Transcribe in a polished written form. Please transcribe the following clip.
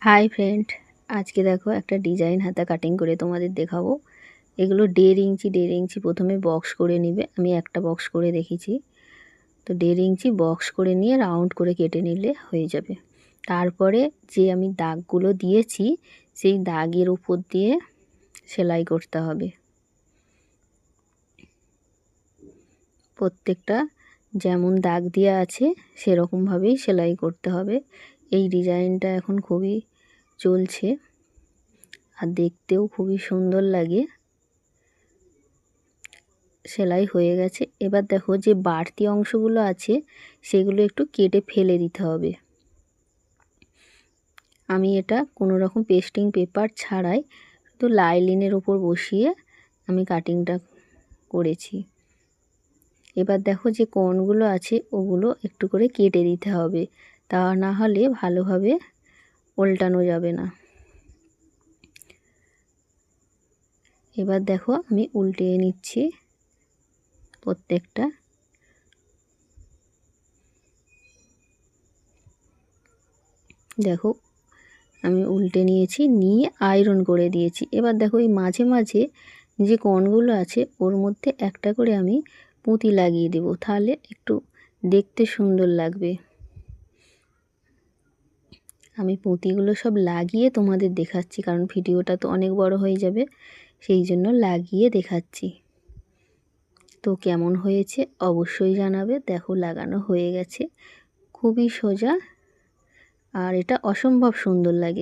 Hi friend, আজকে দেখো একটা ডিজাইন হাতা কাটিং করে তোমাদের দেখাবো। এগুলো 1.5 ইঞ্চি প্রথমে বক্স করে নিবে। আমি একটা বক্স করে দেখেছি। তো 1.5 ইঞ্চি বক্স করে নিয়ে রাউন্ড করে কেটে নিলে হয়ে যাবে। তারপরে যে আমি দাগগুলো দিয়েছি সেই দাগের উপর দিয়ে সেলাই করতে হবে। প্রত্যেকটা যেমন দাগ দেওয়া আছে সেরকমভাবেই সেলাই করতে হবে। এই ডিজাইনটা এখন খুবই চলছে আর দেখতেও খুবই সুন্দর লাগে। সেলাই হয়ে গেছে। এবার দেখো যে বাড়তি অংশগুলো আছে সেগুলো একটু কেটে ফেলে দিতে হবে। আমি এটা কোনো রকম পেস্টিং পেপার ছাড়াই তো লাইলিনের ওপর বসিয়ে আমি কাটিংটা করেছি। এবার দেখো যে কোণগুলো আছে ওগুলো একটু করে কেটে দিতে হবে, তা না হলে ভালোভাবে উল্টানো যাবে না। এবার দেখো আমি উল্টিয়ে নিচ্ছি প্রত্যেকটা। দেখো আমি উল্টে নিয়েছি, নিয়ে আয়রন করে দিয়েছি। এবার দেখো এই মাঝে মাঝে যে কোণগুলো আছে ওর মধ্যে একটা করে আমি পুঁতি লাগিয়ে দেব, তাহলে একটু দেখতে সুন্দর লাগবে। আমি পুঁতিগুলো সব লাগিয়ে তোমাদের দেখাচ্ছি, কারণ ভিডিওটা তো অনেক বড় হয়ে যাবে, সেই জন্য লাগিয়ে দেখাচ্ছি। তো কেমন হয়েছে অবশ্যই জানাবে। দেখো লাগানো হয়ে গেছে, খুবই সোজা আর এটা অসম্ভব সুন্দর লাগে।